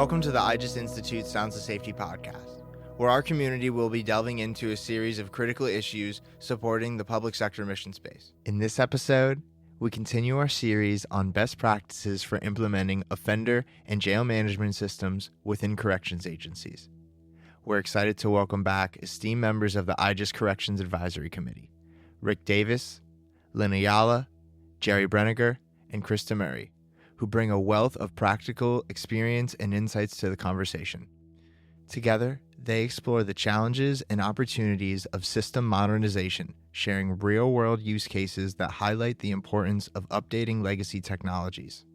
Welcome to the IJIS Institute Sounds of Safety podcast, where our community will be delving into a series of critical issues supporting the public sector mission space. In this episode, we continue our series on best practices for implementing offender and jail management systems within corrections agencies. We're excited to welcome back esteemed members of the IJIS Corrections Advisory Committee, Rick Davis, Lynn Ayala, Jerry Brinegar, and Chrysta Murray, who bring a wealth of practical experience and insights to the conversation. Together, they explore the challenges and opportunities of system modernization, sharing real-world use cases that highlight the importance of updating legacy technologies.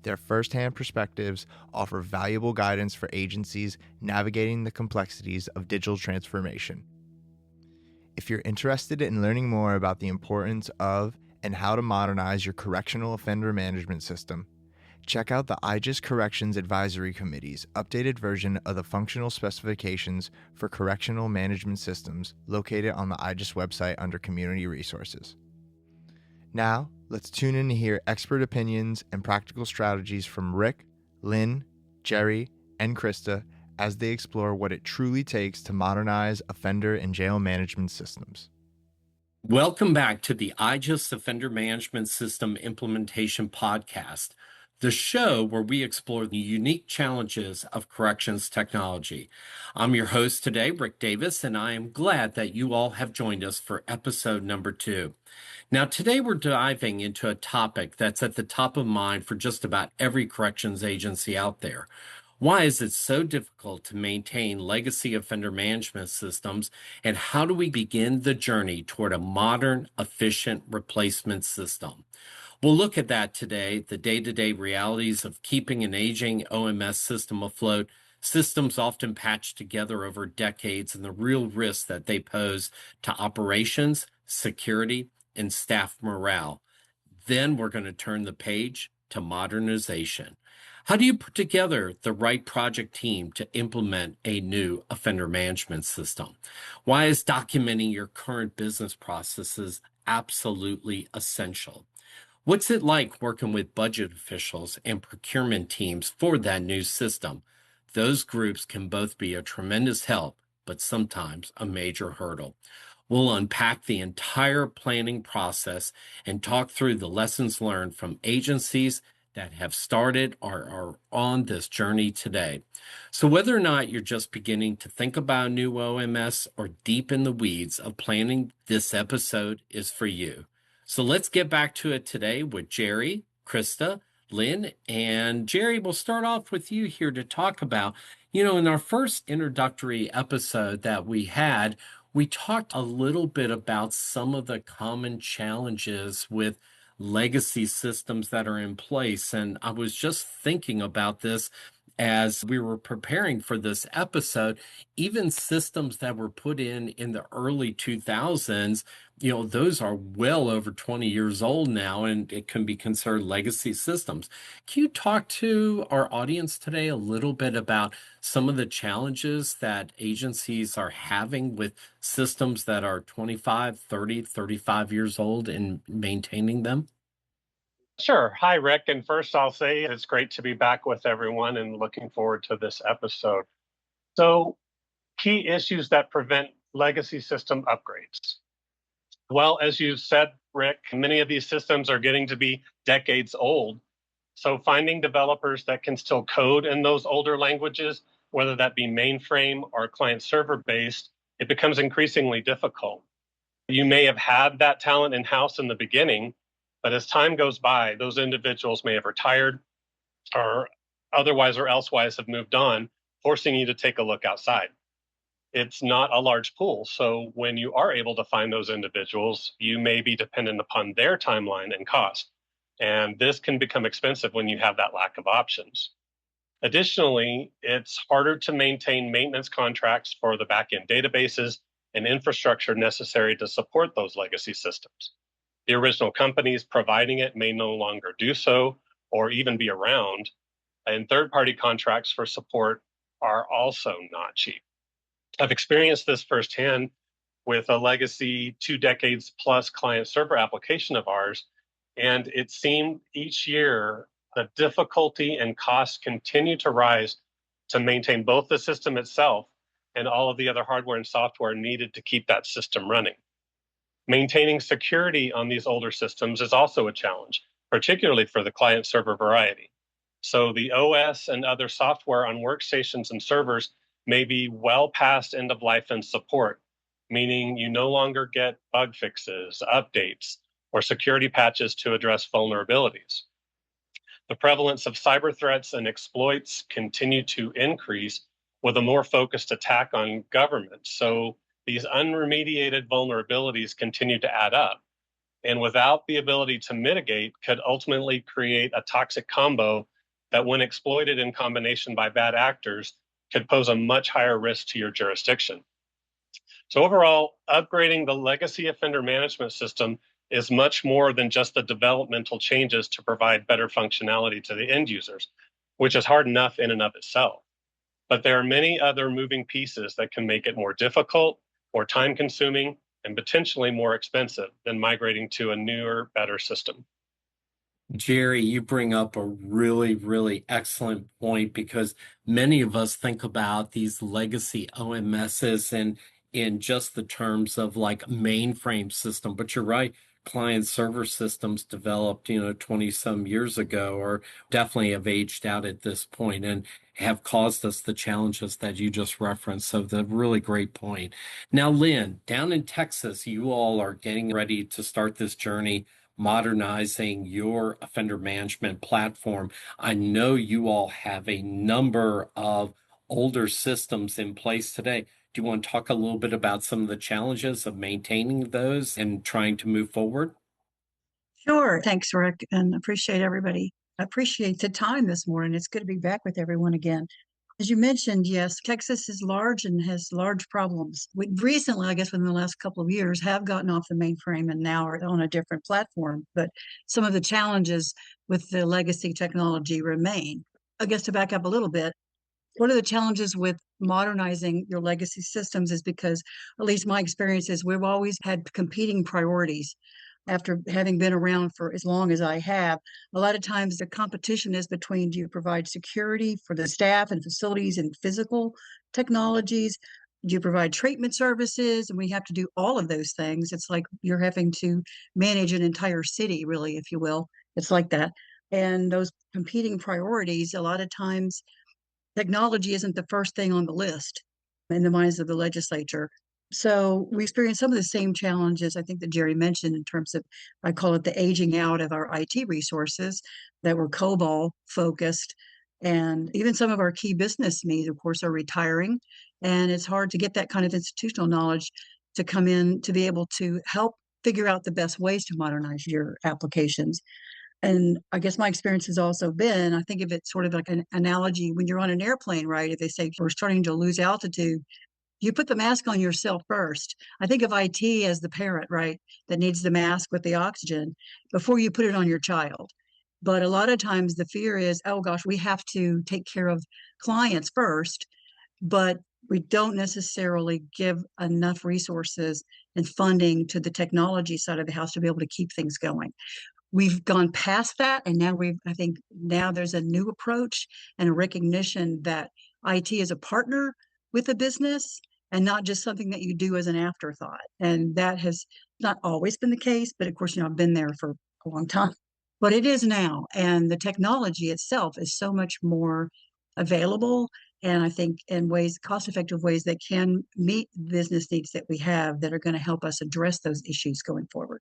Their first-hand perspectives offer valuable guidance for agencies navigating the complexities of digital transformation. If you're interested in learning more about the importance of and how to modernize your correctional offender management system, check out the IJIS Corrections Advisory Committee's updated version of the functional specifications for correctional management systems located on the IJIS website under Community Resources. Now, let's tune in to hear expert opinions and practical strategies from Rick, Lynn, Jerry, and Chrysta as they explore what it truly takes to modernize offender and jail management systems. Welcome back to the IJIS Offender Management System Implementation Podcast, the show where we explore the unique challenges of corrections technology. I'm your host today, Rick Davis, and I am glad that you all have joined us for episode number 2. Now, today we're diving into a topic that's at the top of mind for just about every corrections agency out there. Why is it so difficult to maintain legacy offender management systems, and how do we begin the journey toward a modern, efficient replacement system? We'll look at that today, the day-to-day realities of keeping an aging OMS system afloat, systems often patched together over decades, and the real risks that they pose to operations, security, and staff morale. Then we're going to turn the page to modernization. How do you put together the right project team to implement a new offender management system? Why is documenting your current business processes absolutely essential? What's it like working with budget officials and procurement teams for that new system? Those groups can both be a tremendous help, but sometimes a major hurdle. We'll unpack the entire planning process and talk through the lessons learned from agencies that have started or are on this journey today. So whether or not you're just beginning to think about new OMS or deep in the weeds of planning, this episode is for you. So let's get back to it today with Jerry, Chrysta, Lynn, and Jerry, we'll start off with you here to talk about, in our first introductory episode that we had, we talked a little bit about some of the common challenges with legacy systems that are in place. And I was just thinking about this as we were preparing for this episode. Even systems that were put in the early 2000s, those are well over 20 years old now, and it can be considered legacy systems. Can you talk to our audience today a little bit about some of the challenges that agencies are having with systems that are 25, 30, 35 years old and maintaining them? Sure. Hi, Rick. And first, I'll say it's great to be back with everyone and looking forward to this episode. So, key issues that prevent legacy system upgrades. Well, as you said, Rick, many of these systems are getting to be decades old. So, finding developers that can still code in those older languages, whether that be mainframe or client server based, it becomes increasingly difficult. You may have had that talent in-house in the beginning, but as time goes by, those individuals may have retired or otherwise or elsewise have moved on, forcing you to take a look outside. It's not a large pool. So when you are able to find those individuals, you may be dependent upon their timeline and cost. And this can become expensive when you have that lack of options. Additionally, it's harder to maintain maintenance contracts for the backend databases and infrastructure necessary to support those legacy systems. The original companies providing it may no longer do so or even be around, and third-party contracts for support are also not cheap. I've experienced this firsthand with a legacy 2 decades plus client server application of ours, and it seemed each year the difficulty and costs continue to rise to maintain both the system itself and all of the other hardware and software needed to keep that system running. Maintaining security on these older systems is also a challenge, particularly for the client-server variety. So the OS and other software on workstations and servers may be well past end of life and support, meaning you no longer get bug fixes, updates, or security patches to address vulnerabilities. The prevalence of cyber threats and exploits continue to increase with a more focused attack on government. So these unremediated vulnerabilities continue to add up. And without the ability to mitigate, could ultimately create a toxic combo that, when exploited in combination by bad actors, could pose a much higher risk to your jurisdiction. So overall, upgrading the legacy offender management system is much more than just the developmental changes to provide better functionality to the end users, which is hard enough in and of itself. But there are many other moving pieces that can make it more difficult, more time-consuming, and potentially more expensive than migrating to a newer, better system. Jerry, you bring up a really, really excellent point, because many of us think about these legacy OMSs and in just the terms of like mainframe system. But you're right, client server systems developed, 20 some years ago, or definitely have aged out at this point and have caused us the challenges that you just referenced. So the really great point. Now, Lynn, down in Texas, you all are getting ready to start this journey modernizing your offender management platform. I know you all have a number of older systems in place today. Do you want to talk a little bit about some of the challenges of maintaining those and trying to move forward? Sure. Thanks, Rick, and appreciate everybody. I appreciate the time this morning. It's good to be back with everyone again. As you mentioned, yes, Texas is large and has large problems. We recently, I guess within the last couple of years, have gotten off the mainframe and now are on a different platform. But some of the challenges with the legacy technology remain. I guess to back up a little bit, one of the challenges with modernizing your legacy systems is because, at least my experience is, we've always had competing priorities. After having been around for as long as I have, a lot of times the competition is between, do you provide security for the staff and facilities and physical technologies? Do you provide treatment services? And we have to do all of those things. It's like you're having to manage an entire city, really, if you will. It's like that. And those competing priorities, a lot of times, technology isn't the first thing on the list in the minds of the legislature. So we experience some of the same challenges I think that Jerry mentioned in terms of, I call it the aging out of our IT resources that were COBOL focused. And even some of our key business needs, of course, are retiring. And it's hard to get that kind of institutional knowledge to come in to be able to help figure out the best ways to modernize your applications. And I guess my experience has also been, I think of it sort of like an analogy when you're on an airplane, right? If they say we're starting to lose altitude, you put the mask on yourself first. I think of IT as the parent, right, that needs the mask with the oxygen before you put it on your child. But a lot of times the fear is, oh gosh, we have to take care of clients first, but we don't necessarily give enough resources and funding to the technology side of the house to be able to keep things going. We've gone past that, and now I think now there's a new approach and a recognition that IT is a partner with a business and not just something that you do as an afterthought. And that has not always been the case, but of course, I've been there for a long time, but it is now. And the technology itself is so much more available. And I think in ways, cost-effective ways that can meet business needs that we have that are going to help us address those issues going forward.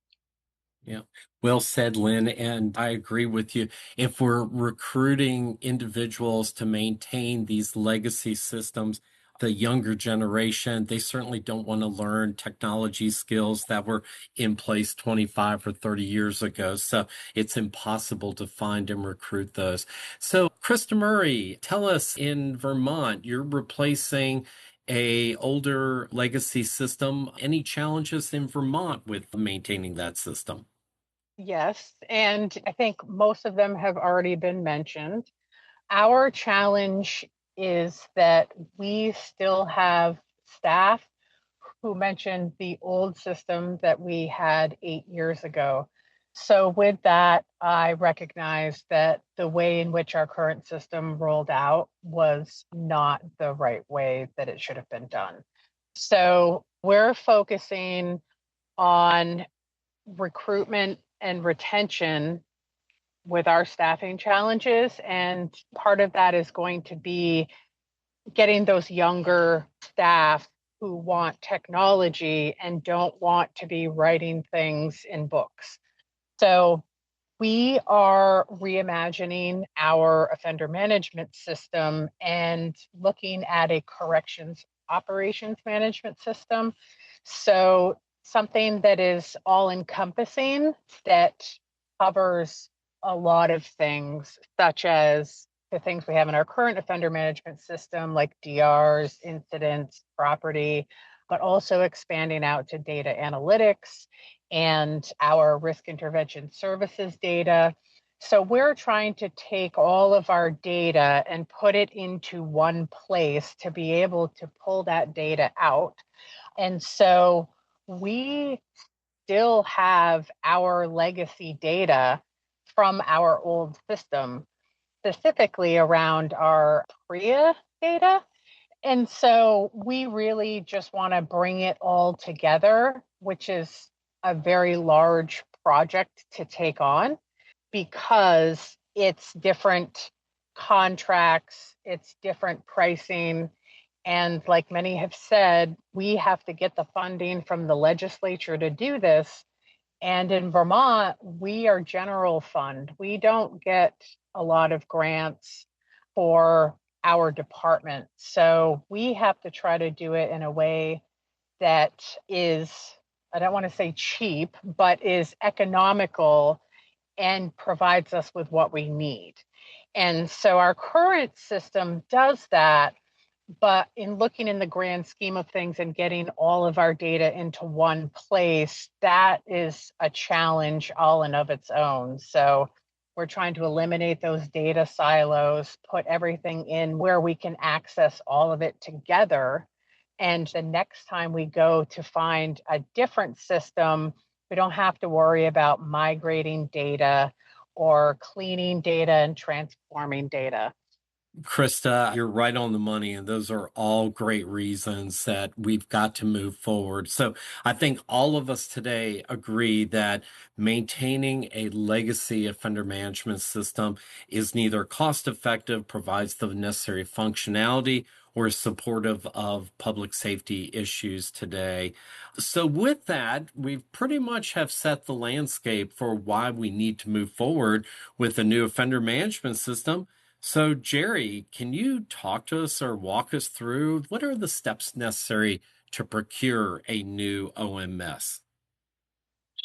Yeah, well said, Lynn. And I agree with you. If we're recruiting individuals to maintain these legacy systems, the younger generation, they certainly don't want to learn technology skills that were in place 25 or 30 years ago. So it's impossible to find and recruit those. So, Chrysta Murray, tell us, in Vermont, you're replacing a older legacy system. Any challenges in Vermont with maintaining that system? Yes, and I think most of them have already been mentioned. Our challenge is that we still have staff who mentioned the old system that we had 8 years ago. So with that, I recognize that the way in which our current system rolled out was not the right way that it should have been done. So we're focusing on recruitment and retention with our staffing challenges. And part of that is going to be getting those younger staff who want technology and don't want to be writing things in books. So we are reimagining our offender management system and looking at a corrections operations management system. So something that is all encompassing, that covers a lot of things, such as the things we have in our current offender management system, like DRs, incidents, property, but also expanding out to data analytics and our risk intervention services data. So we're trying to take all of our data and put it into one place to be able to pull that data out. And so we still have our legacy data from our old system, specifically around our PREA data. And so we really just want to bring it all together, which is a very large project to take on because it's different contracts, it's different pricing. And like many have said, we have to get the funding from the legislature to do this. And in Vermont, we are general fund. We don't get a lot of grants for our department. So we have to try to do it in a way that is, I don't want to say cheap, but is economical and provides us with what we need. And so our current system does that. But in looking in the grand scheme of things and getting all of our data into one place, that is a challenge all in of its own. So we're trying to eliminate those data silos, put everything in where we can access all of it together. And the next time we go to find a different system, we don't have to worry about migrating data or cleaning data and transforming data. Chrysta, you're right on the money, and those are all great reasons that we've got to move forward. So I think all of us today agree that maintaining a legacy offender management system is neither cost effective, provides the necessary functionality, or is supportive of public safety issues today. So with that, we pretty much have set the landscape for why we need to move forward with a new offender management system. So, Jerry, can you talk to us or walk us through what are the steps necessary to procure a new OMS?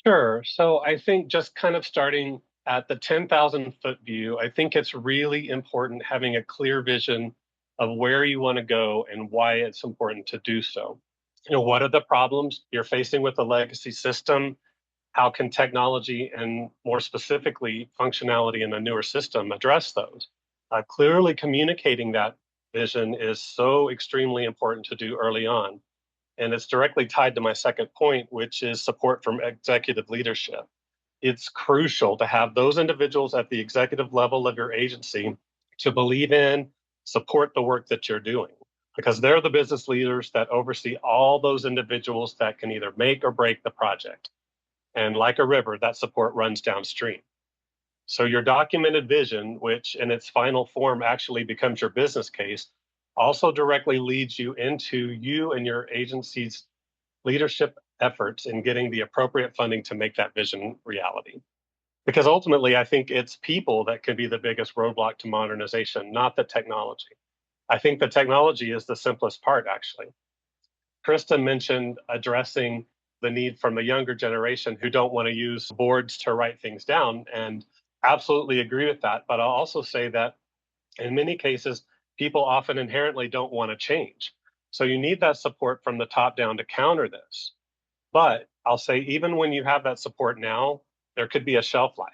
Sure. So I think just kind of starting at the 10,000-foot view, I think it's really important having a clear vision of where you want to go and why it's important to do so. What are the problems you're facing with the legacy system? How can technology and more specifically functionality in a newer system address those? Clearly communicating that vision is so extremely important to do early on. And it's directly tied to my second point, which is support from executive leadership. It's crucial to have those individuals at the executive level of your agency to believe in, support the work that you're doing, because they're the business leaders that oversee all those individuals that can either make or break the project. And like a river, that support runs downstream. So your documented vision, which in its final form actually becomes your business case, also directly leads you into you and your agency's leadership efforts in getting the appropriate funding to make that vision reality. Because ultimately, I think it's people that can be the biggest roadblock to modernization, not the technology. I think the technology is the simplest part, actually. Chrysta mentioned addressing the need from the younger generation who don't want to use boards to write things down, and absolutely agree with that. But I'll also say that in many cases, people often inherently don't want to change. So you need that support from the top down to counter this. But I'll say, even when you have that support now, there could be a shelf life.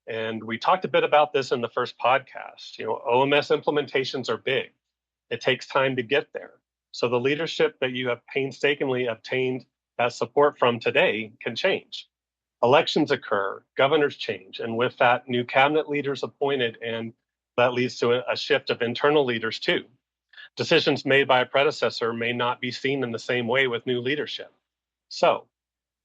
And we talked a bit about this in the first podcast. OMS implementations are big. It takes time to get there. So the leadership that you have painstakingly obtained that support from today can change. Elections occur, governors change, and with that, new cabinet leaders appointed, and that leads to a shift of internal leaders too. Decisions made by a predecessor may not be seen in the same way with new leadership. So,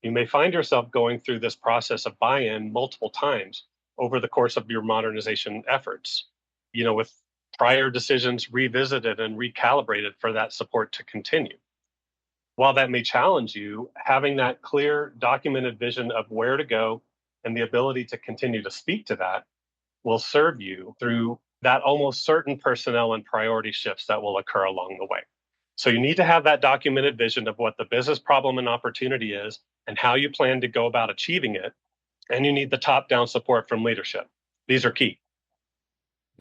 you may find yourself going through this process of buy-in multiple times over the course of your modernization efforts, with prior decisions revisited and recalibrated for that support to continue. While that may challenge you, having that clear, documented vision of where to go and the ability to continue to speak to that will serve you through that almost certain personnel and priority shifts that will occur along the way. So you need to have that documented vision of what the business problem and opportunity is and how you plan to go about achieving it. And you need the top-down support from leadership. These are key.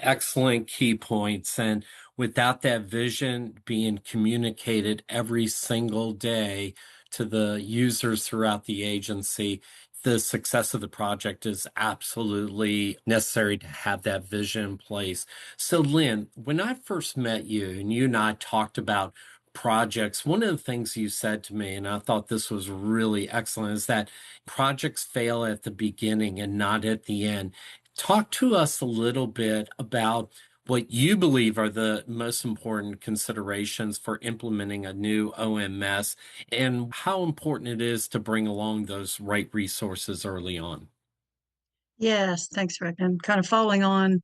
Excellent key points. And without that vision being communicated every single day to the users throughout the agency, the success of the project is absolutely necessary to have that vision in place. So, Lynn, when I first met you and you and I talked about projects, one of the things you said to me, and I thought this was really excellent, is that projects fail at the beginning and not at the end. Talk to us a little bit about what you believe are the most important considerations for implementing a new OMS and how important it is to bring along those right resources early on. Yes, thanks, Rick. And kind of following on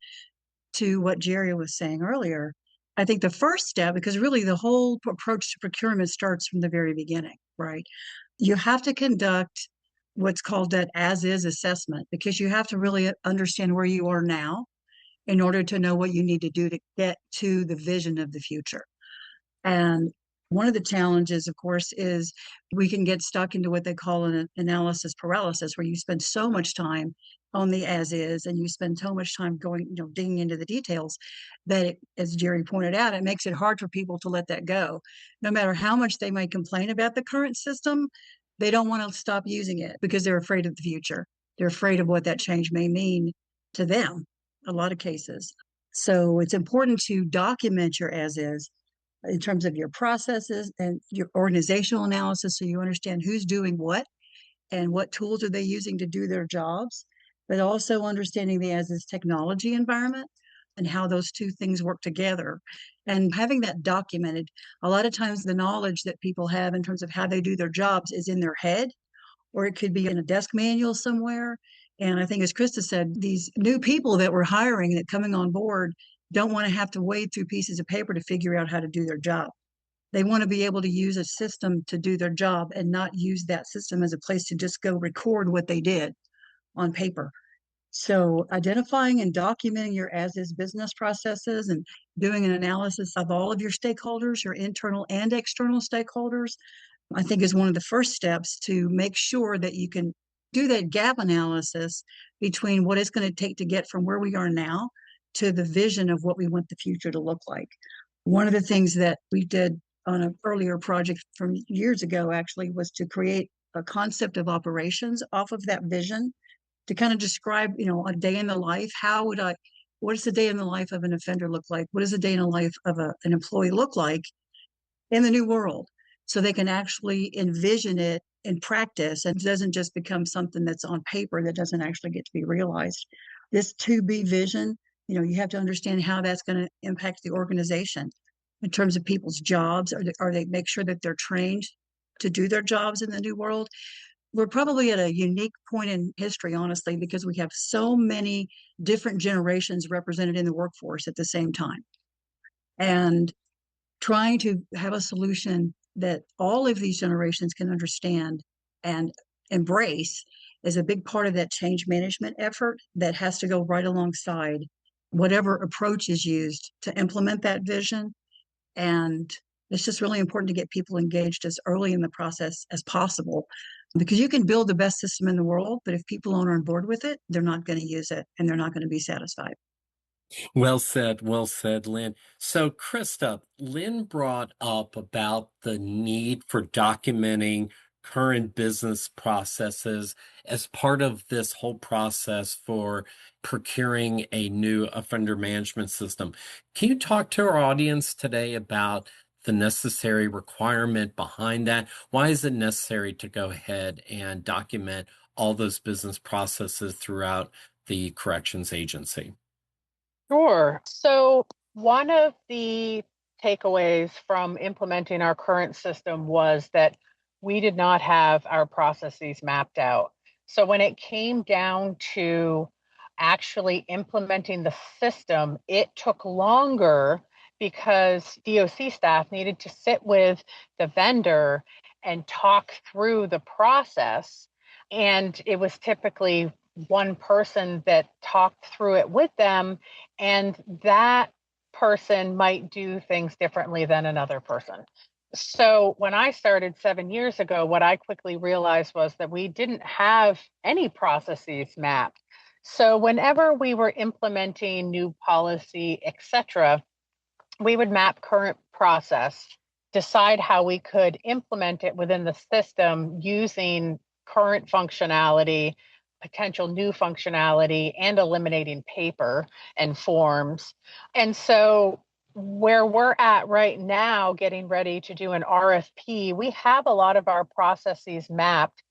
to what Jerry was saying earlier, I think the first step, because really the whole approach to procurement starts from the very beginning, right? You have to conduct what's called that as-is assessment, because you have to really understand where you are now in order to know what you need to do to get to the vision of the future. And one of the challenges, of course, is we can get stuck into what they call an analysis paralysis, where you spend so much time on the as is and you spend so much time going, digging into the details that, as Jerry pointed out, it makes it hard for people to let that go. No matter how much they may complain about the current system, they don't want to stop using it because they're afraid of the future. They're afraid of what that change may mean to them, a lot of cases. So it's important to document your as is in terms of your processes and your organizational analysis, so you understand who's doing what and what tools are they using to do their jobs, but also understanding the as is technology environment and how those two things work together. And having that documented, a lot of times the knowledge that people have in terms of how they do their jobs is in their head, or it could be in a desk manual somewhere. And I think, as Chrysta said, these new people that we're hiring that coming on board don't want to have to wade through pieces of paper to figure out how to do their job. They want to be able to use a system to do their job and not use that system as a place to just go record what they did on paper. So identifying and documenting your as-is business processes and doing an analysis of all of your stakeholders, your internal and external stakeholders, I think is one of the first steps to make sure that you can do that gap analysis between what it's going to take to get from where we are now to the vision of what we want the future to look like. One of the things that we did on an earlier project from years ago actually was to create a concept of operations off of that vision to kind of describe, a day in the life. What does the day in the life of an offender look like? What does the day in the life of an employee look like in the new world? So they can actually envision it in practice and it doesn't just become something that's on paper that doesn't actually get to be realized. This to be vision, you have to understand how that's going to impact the organization in terms of people's jobs. Are they make sure that they're trained to do their jobs in the new world? We're probably at a unique point in history, honestly, because we have so many different generations represented in the workforce at the same time. And trying to have a solution that all of these generations can understand and embrace is a big part of that change management effort that has to go right alongside whatever approach is used to implement that vision. And it's just really important to get people engaged as early in the process as possible, because you can build the best system in the world, but if people aren't on board with it, they're not going to use it and they're not going to be satisfied. Well said, Lynn. So, Chrysta, Lynn brought up about the need for documenting current business processes as part of this whole process for procuring a new offender management system. Can you talk to our audience today about the necessary requirement behind that? Why is it necessary to go ahead and document all those business processes throughout the corrections agency? Sure. So, one of the takeaways from implementing our current system was that we did not have our processes mapped out. So, when it came down to actually implementing the system, it took longer because DOC staff needed to sit with the vendor and talk through the process. And it was typically one person that talked through it with them, and that person might do things differently than another person. So when I started 7 years ago, what I quickly realized was that we didn't have any processes mapped. So whenever we were implementing new policy, etc., we would map current process, decide how we could implement it within the system using current functionality, potential new functionality, and eliminating paper and forms. And so, where we're at right now, getting ready to do an RFP, we have a lot of our processes mapped.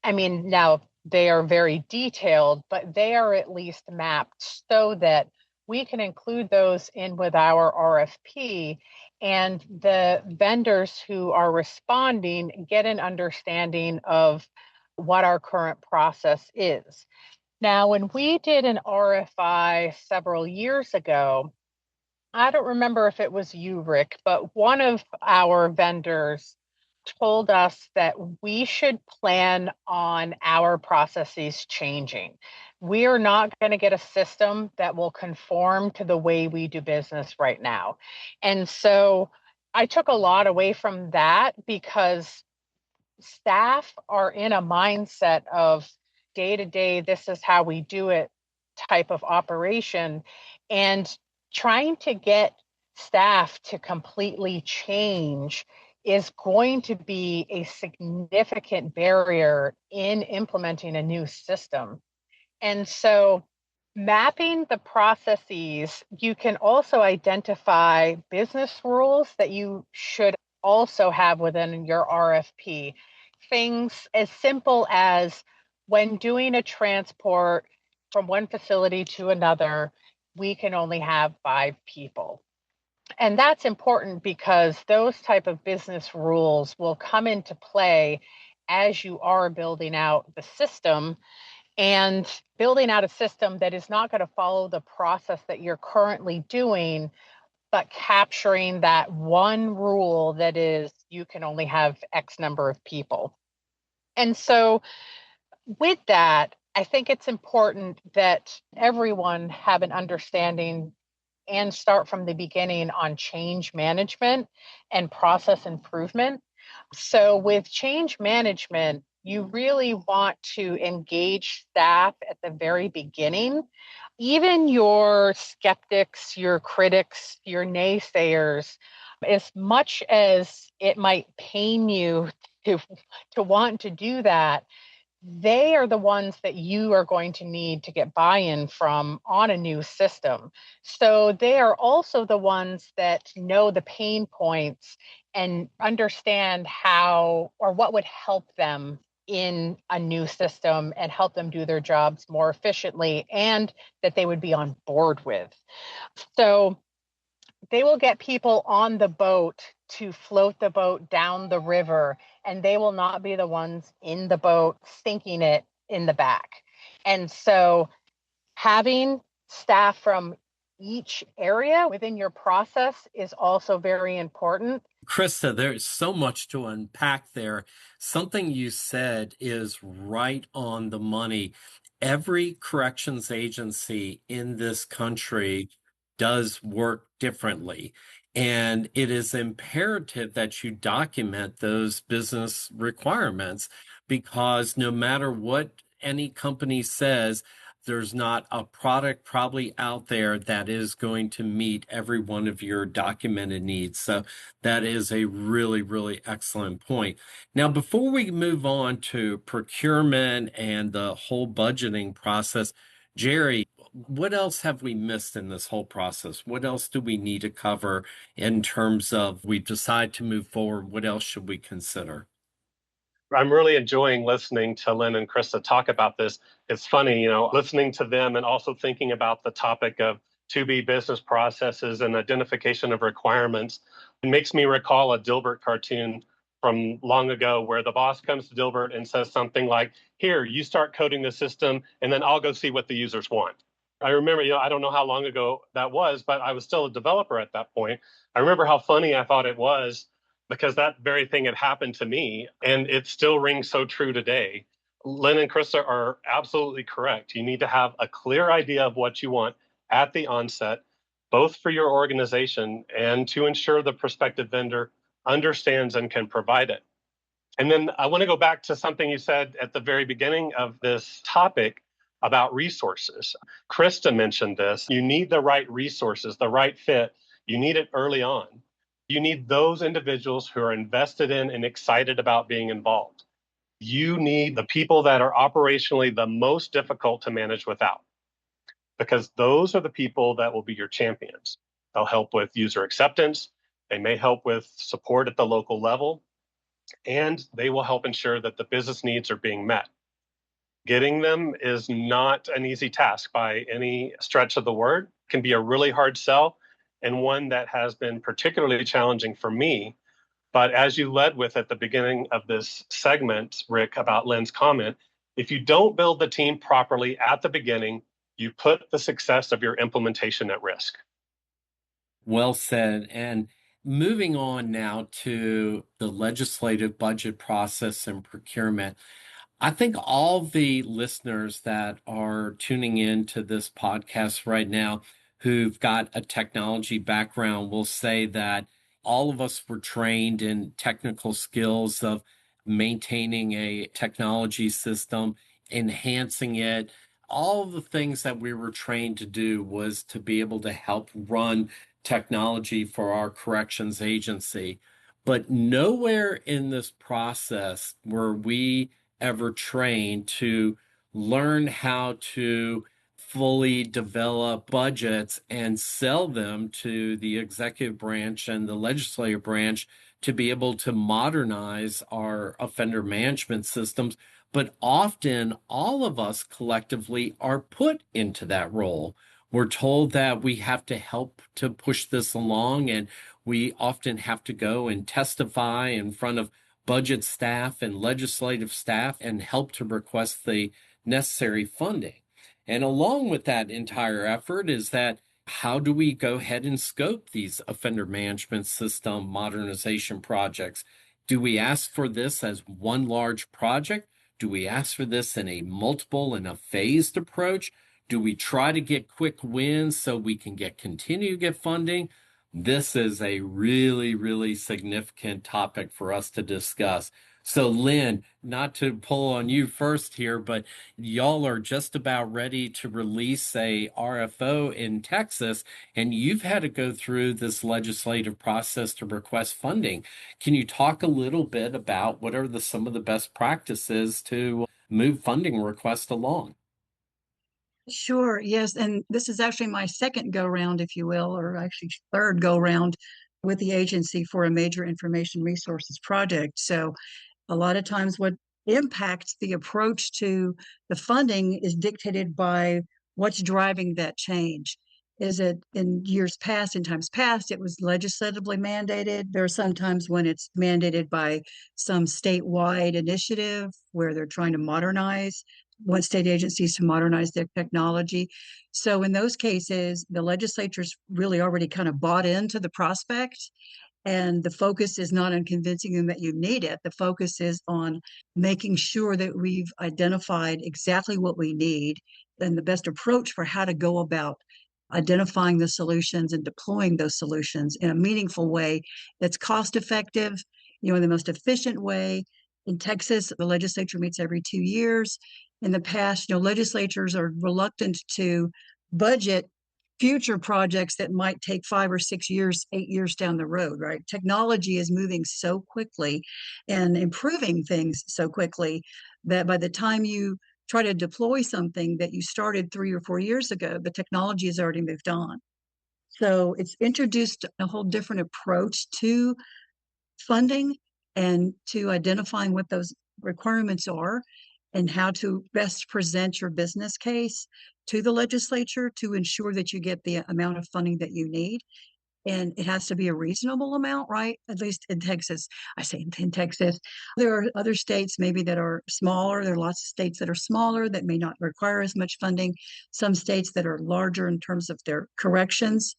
I mean, now they are very detailed, but they are at least mapped so that we can include those in with our RFP, and the vendors who are responding get an understanding of what our current process is. Now, when we did an RFI several years ago, I don't remember if it was you, Rick, but one of our vendors told us that we should plan on our processes changing. We are not going to get a system that will conform to the way we do business right now. And so I took a lot away from that because staff are in a mindset of day to day, this is how we do it type of operation. And trying to get staff to completely change is going to be a significant barrier in implementing a new system. And so, mapping the processes, you can also identify business rules that you should also have within your RFP. Things as simple as when doing a transport from one facility to another, we can only have 5 people. And that's important because those type of business rules will come into play as you are building out the system, and building out a system that is not going to follow the process that you're currently doing, but capturing that one rule that is you can only have X number of people. And so with that, I think it's important that everyone have an understanding and start from the beginning on change management and process improvement. So, with change management, you really want to engage staff at the very beginning. Even your skeptics, your critics, your naysayers, as much as it might pain you to, to want to do that, they are the ones that you are going to need to get buy-in from on a new system. So they are also the ones that know the pain points and understand how or what would help them in a new system and help them do their jobs more efficiently and that they would be on board with. So they will get people on the boat to float the boat down the river, and they will not be the ones in the boat sinking it in the back. And so having staff from each area within your process is also very important. Chrysta, there's so much to unpack there. Something you said is right on the money. Every corrections agency in this country does work differently. And it is imperative that you document those business requirements, because no matter what any company says, there's not a product probably out there that is going to meet every one of your documented needs. So that is a really, really excellent point. Now, before we move on to procurement and the whole budgeting process, Jerry, what else have we missed in this whole process? What else do we need to cover in terms of we decide to move forward? What else should we consider? I'm really enjoying listening to Lynn and Chrysta talk about this. It's funny, listening to them and also thinking about the topic of to-be business processes and identification of requirements. It makes me recall a Dilbert cartoon from long ago where the boss comes to Dilbert and says something like, here, you start coding the system, and then I'll go see what the users want. I remember, I don't know how long ago that was, but I was still a developer at that point. I remember how funny I thought it was because that very thing had happened to me, and it still rings so true today. Lynn and Chrysta are absolutely correct. You need to have a clear idea of what you want at the onset, both for your organization and to ensure the prospective vendor understands and can provide it. And then I want to go back to something you said at the very beginning of this topic about resources. Chrysta mentioned this. You need the right resources, the right fit. You need it early on. You need those individuals who are invested in and excited about being involved. You need the people that are operationally the most difficult to manage without, because those are the people that will be your champions. They'll help with user acceptance. They may help with support at the local level, and they will help ensure that the business needs are being met. Getting them is not an easy task by any stretch of the word. It can be a really hard sell, and one that has been particularly challenging for me. But as you led with at the beginning of this segment, Rick, about Lynn's comment, if you don't build the team properly at the beginning, you put the success of your implementation at risk. Well said. And moving on now to the legislative budget process and procurement, I think all the listeners that are tuning in to this podcast right now who've got a technology background will say that all of us were trained in technical skills of maintaining a technology system, enhancing it. All of the things that we were trained to do was to be able to help run technology for our corrections agency. But nowhere in this process were we ever trained to learn how to fully develop budgets and sell them to the executive branch and the legislative branch to be able to modernize our offender management systems. But often all of us collectively are put into that role. We're told that we have to help to push this along, and we often have to go and testify in front of budget staff and legislative staff and help to request the necessary funding. And along with that entire effort is that how do we go ahead and scope these offender management system modernization projects? Do we ask for this as one large project? Do we ask for this in a multiple and a phased approach? Do we try to get quick wins so we can continue to get funding? This is a really, really significant topic for us to discuss. So, Lynn, not to pull on you first here, but y'all are just about ready to release a RFO in Texas, and you've had to go through this legislative process to request funding. Can you talk a little bit about what are some of the best practices to move funding requests along? Sure, yes. And this is actually my second go round, if you will, or actually third go round with the agency for a major information resources project. So a lot of times what impacts the approach to the funding is dictated by what's driving that change. Is it in times past, it was legislatively mandated? There are some times when it's mandated by some statewide initiative where they're trying to want state agencies to modernize their technology. So in those cases, the legislature's really already kind of bought into the prospect, and the focus is not on convincing them that you need it. The focus is on making sure that we've identified exactly what we need and the best approach for how to go about identifying the solutions and deploying those solutions in a meaningful way that's cost effective, in the most efficient way. In Texas, the legislature meets every 2 years. In the past, legislatures are reluctant to budget future projects that might take 5 or 6 years, 8 years down the road, right? Technology is moving so quickly and improving things so quickly that by the time you try to deploy something that you started 3 or 4 years ago, the technology has already moved on. So it's introduced a whole different approach to funding and to identifying what those requirements are and how to best present your business case to the legislature to ensure that you get the amount of funding that you need. And it has to be a reasonable amount, right? At least in Texas. I say in Texas. There are other states maybe that are smaller. There are lots of states that are smaller that may not require as much funding. Some states that are larger in terms of their corrections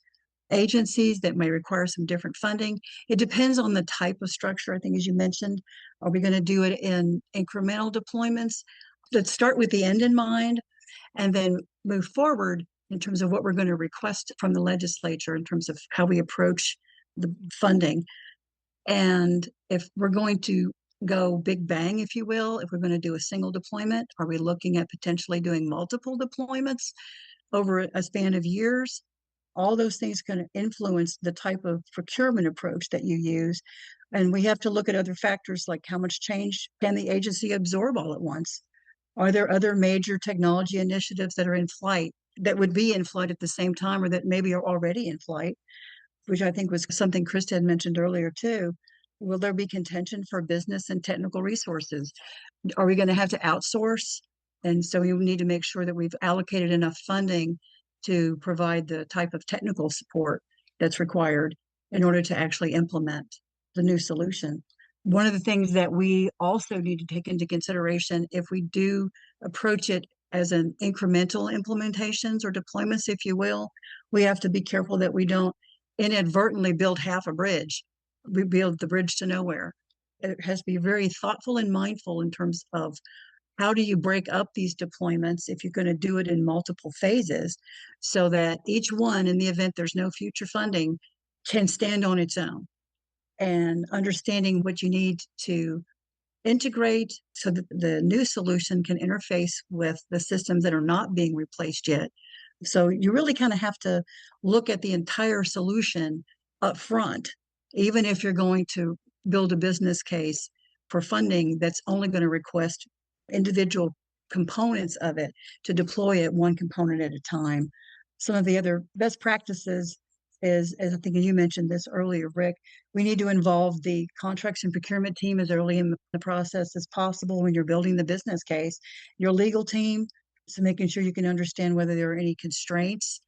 agencies that may require some different funding. It depends on the type of structure, I think, as you mentioned. Are we going to do it in incremental deployments? Let's start with the end in mind and then move forward in terms of what we're going to request from the legislature in terms of how we approach the funding. And if we're going to go big bang, if you will, if we're going to do a single deployment, are we looking at potentially doing multiple deployments over a span of years? All those things can influence the type of procurement approach that you use. And we have to look at other factors like how much change can the agency absorb all at once? Are there other major technology initiatives that are in flight that would be in flight at the same time or that maybe are already in flight, which I think was something Chrysta had mentioned earlier too. Will there be contention for business and technical resources? Are we going to have to outsource? And so we need to make sure that we've allocated enough funding to provide the type of technical support that's required in order to actually implement the new solution. One of the things that we also need to take into consideration if we do approach it as an incremental implementations or deployments, if you will, we have to be careful that we don't inadvertently build half a bridge. We build the bridge to nowhere. It has to be very thoughtful and mindful in terms of how do you break up these deployments if you're going to do it in multiple phases so that each one, in the event there's no future funding, can stand on its own. And understanding what you need to integrate so that the new solution can interface with the systems that are not being replaced yet. So you really kind of have to look at the entire solution up front, even if you're going to build a business case for funding that's only going to request individual components of it to deploy it one component at a time. Some of the other best practices is, as I think you mentioned this earlier, Rick, we need to involve the contracts and procurement team as early in the process as possible when you're building the business case. Your legal team, so making sure you can understand whether there are any constraints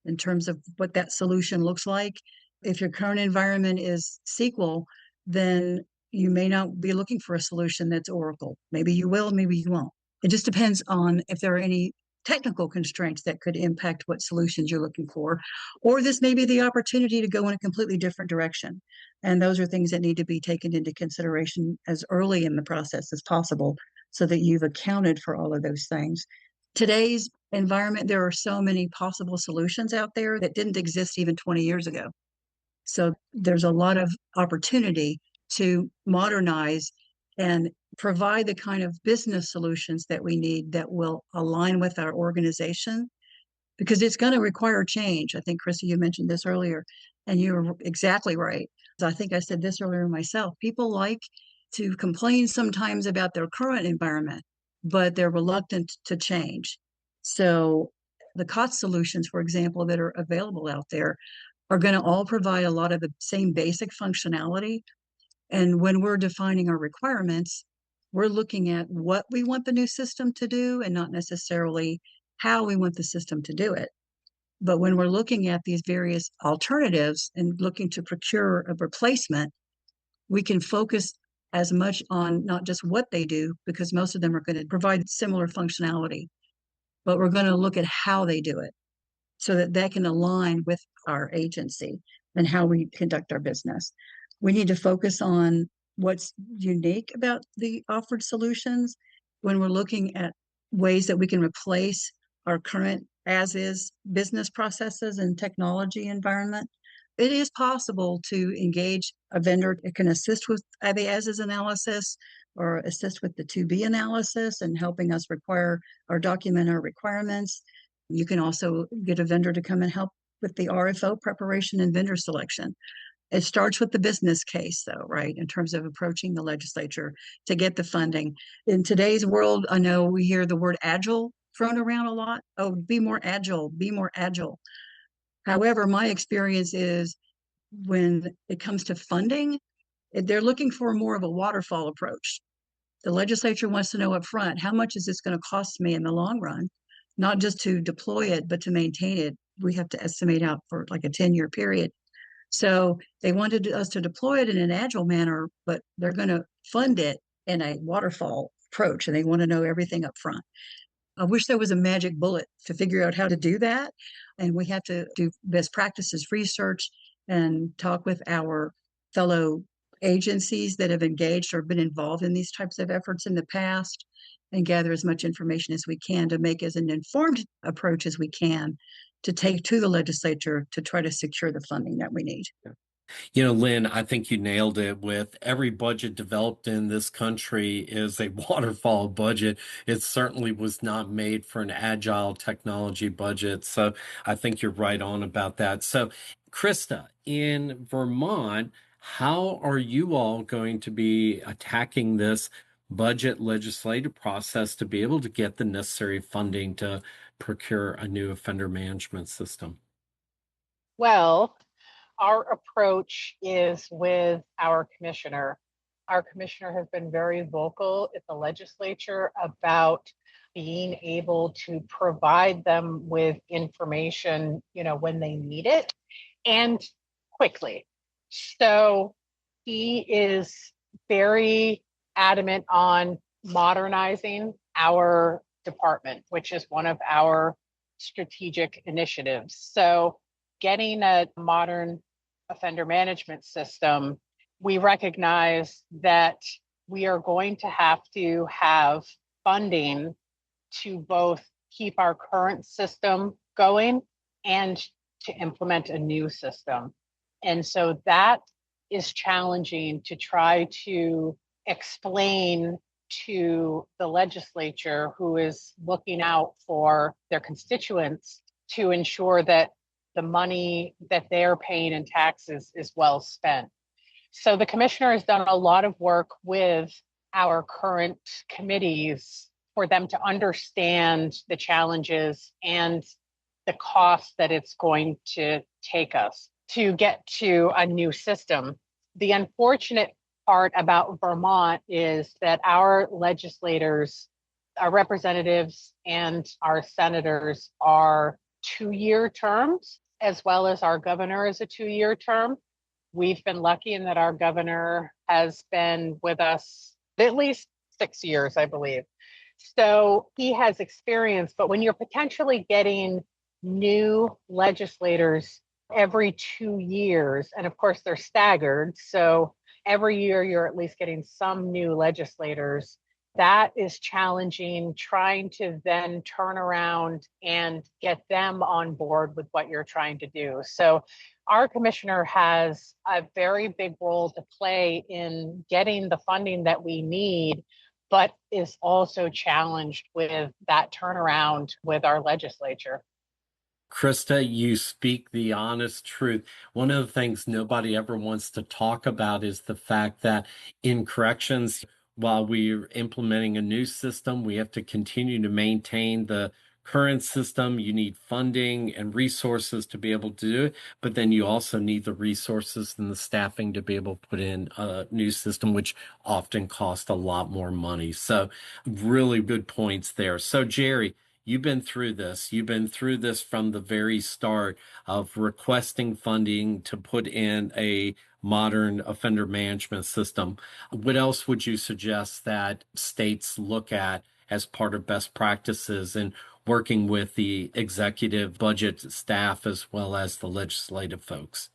in terms of what that solution looks like. If your current environment is SQL, then you may not be looking for a solution that's Oracle. Maybe you will, maybe you won't. It just depends on if there are any technical constraints that could impact what solutions you're looking for. Or this may be the opportunity to go in a completely different direction. And those are things that need to be taken into consideration as early in the process as possible so that you've accounted for all of those things. Today's environment, there are so many possible solutions out there that didn't exist even 20 years ago. So there's a lot of opportunity to modernize and provide the kind of business solutions that we need that will align with our organization, because it's going to require change. I think, Chrysta, you mentioned this earlier, and you're exactly right. I think I said this earlier myself. People like to complain sometimes about their current environment, but they're reluctant to change. So the cost solutions, for example, that are available out there are going to all provide a lot of the same basic functionality. And when we're defining our requirements, we're looking at what we want the new system to do and not necessarily how we want the system to do it. But when we're looking at these various alternatives and looking to procure a replacement, we can focus as much on not just what they do, because most of them are going to provide similar functionality, but we're going to look at how they do it so that that can align with our agency and how we conduct our business. We need to focus on what's unique about the offered solutions when we're looking at ways that we can replace our current as-is business processes and technology environment. It is possible to engage a vendor that can assist with the as-is analysis or assist with the to-be analysis and helping us document our requirements. You can also get a vendor to come and help with the RFO preparation and vendor selection. It starts with the business case, though, right, in terms of approaching the legislature to get the funding. In today's world, I know we hear the word agile thrown around a lot. Oh, be more agile, be more agile. However, my experience is when it comes to funding, they're looking for more of a waterfall approach. The legislature wants to know up front, how much is this going to cost me in the long run? Not just to deploy it, but to maintain it. We have to estimate out for like a 10-year period. So they wanted us to deploy it in an agile manner, but they're going to fund it in a waterfall approach, and they want to know everything up front. I wish there was a magic bullet to figure out how to do that. And we have to do best practices research and talk with our fellow agencies that have engaged or been involved in these types of efforts in the past and gather as much information as we can to make as an informed approach as we can to take to the legislature to try to secure the funding that we need. You know, Lynn, I think you nailed it with every budget developed in this country is a waterfall budget. It certainly was not made for an agile technology budget. So I think you're right on about that. So, Chrysta, in Vermont, how are you all going to be attacking this budget legislative process to be able to get the necessary funding to procure a new offender management system? Well, our approach is with our commissioner. Our commissioner has been very vocal at the legislature about being able to provide them with information, when they need it and quickly. So he is very adamant on modernizing our department, which is one of our strategic initiatives. So getting a modern offender management system, we recognize that we are going to have funding to both keep our current system going and to implement a new system. And so that is challenging to try to explain to the legislature, who is looking out for their constituents, to ensure that the money that they're paying in taxes is well spent. So the commissioner has done a lot of work with our current committees for them to understand the challenges and the cost that it's going to take us to get to a new system. The unfortunate part about Vermont is that our legislators, our representatives, and our senators are 2-year terms, as well as our governor is a 2-year term. We've been lucky in that our governor has been with us at least 6 years, I believe. So he has experience, but when you're potentially getting new legislators every 2 years, and of course they're staggered, so every year you're at least getting some new legislators, that is challenging, trying to then turn around and get them on board with what you're trying to do. So our commissioner has a very big role to play in getting the funding that we need, but is also challenged with that turnaround with our legislature. Chrysta, you speak the honest truth. One of the things nobody ever wants to talk about is the fact that in corrections, while we're implementing a new system, we have to continue to maintain the current system. You need funding and resources to be able to do it, but then you also need the resources and the staffing to be able to put in a new system, which often costs a lot more money. So really good points there. So Jerry, you've been through this. You've been through this from the very start of requesting funding to put in a modern offender management system. What else would you suggest that states look at as part of best practices in working with the executive budget staff as well as the legislative folks?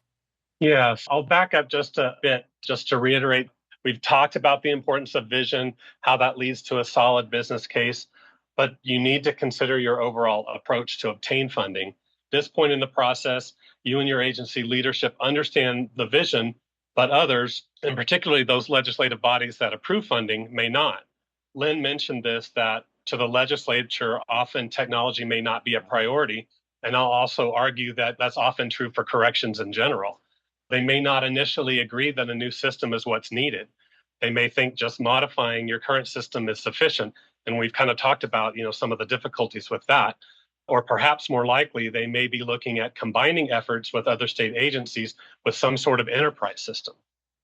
Yes, I'll back up just a bit, just to reiterate. We've talked about the importance of vision, how that leads to a solid business case, but you need to consider your overall approach to obtain funding. At this point in the process, you and your agency leadership understand the vision, but others, and particularly those legislative bodies that approve funding, may not. Lynn mentioned this, that to the legislature, often technology may not be a priority. And I'll also argue that that's often true for corrections in general. They may not initially agree that a new system is what's needed. They may think just modifying your current system is sufficient. And we've kind of talked about, some of the difficulties with that. Or perhaps more likely, they may be looking at combining efforts with other state agencies with some sort of enterprise system.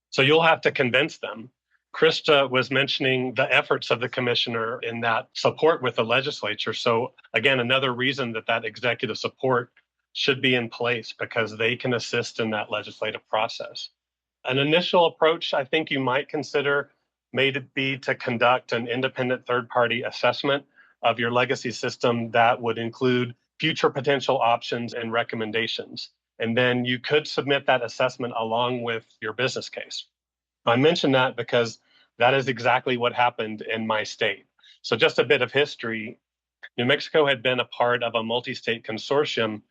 So you'll have to convince them. Chrysta was mentioning the efforts of the commissioner in that support with the legislature. So again, another reason that executive support should be in place because they can assist in that legislative process. An initial approach I think you might consider may be to conduct an independent third-party assessment of your legacy system that would include future potential options and recommendations. And then you could submit that assessment along with your business case. I mention that because that is exactly what happened in my state. So just a bit of history. New Mexico had been a part of a multi-state consortium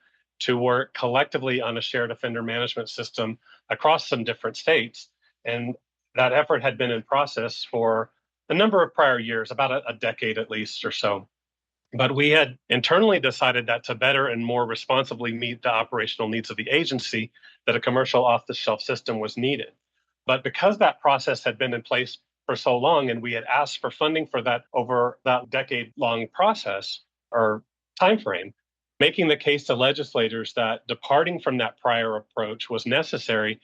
to work collectively on a shared offender management system across some different states. And that effort had been in process for a number of prior years, about a decade at least or so. But we had internally decided that to better and more responsibly meet the operational needs of the agency, that a commercial off-the-shelf system was needed. But because that process had been in place for so long and we had asked for funding for that over that decade-long process or timeframe, making the case to legislators that departing from that prior approach was necessary,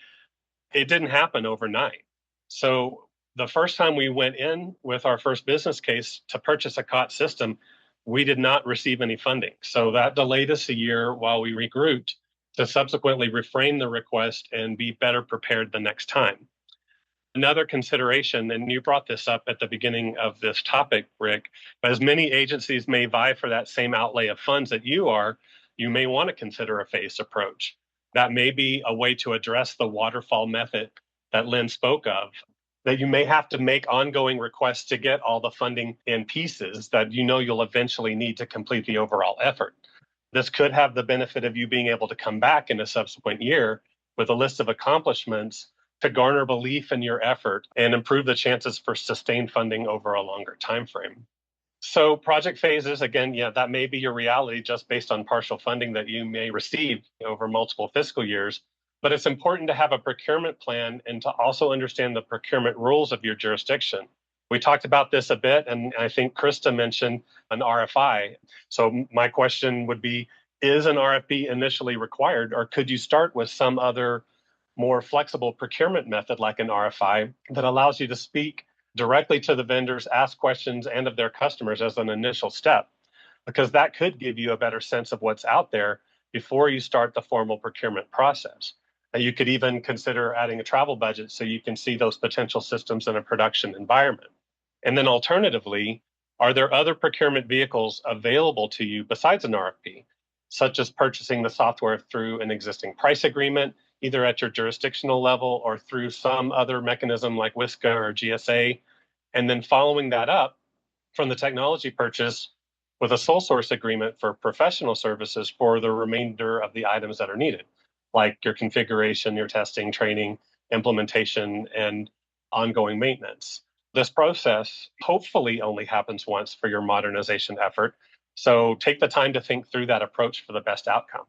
it didn't happen overnight. So the first time we went in with our first business case to purchase a COT system, we did not receive any funding. So that delayed us a year while we regrouped to subsequently reframe the request and be better prepared the next time. Another consideration, and you brought this up at the beginning of this topic, Rick, but as many agencies may vie for that same outlay of funds that you are, you may want to consider a phased approach. That may be a way to address the waterfall method that Lynn spoke of, that you may have to make ongoing requests to get all the funding in pieces that you know you'll eventually need to complete the overall effort. This could have the benefit of you being able to come back in a subsequent year with a list of accomplishments to garner belief in your effort and improve the chances for sustained funding over a longer time frame. So project phases, again, that may be your reality just based on partial funding that you may receive over multiple fiscal years. But it's important to have a procurement plan and to also understand the procurement rules of your jurisdiction. We talked about this a bit, and I think Chrysta mentioned an RFI. So my question would be, is an RFP initially required, or could you start with some other more flexible procurement method like an RFI that allows you to speak directly to the vendors, ask questions and of their customers as an initial step? Because that could give you a better sense of what's out there before you start the formal procurement process. And you could even consider adding a travel budget so you can see those potential systems in a production environment. And then alternatively, are there other procurement vehicles available to you besides an RFP, such as purchasing the software through an existing price agreement, either at your jurisdictional level or through some other mechanism like WISCA or GSA, and then following that up from the technology purchase with a sole source agreement for professional services for the remainder of the items that are needed, like your configuration, your testing, training, implementation, and ongoing maintenance. This process hopefully only happens once for your modernization effort. So take the time to think through that approach for the best outcome.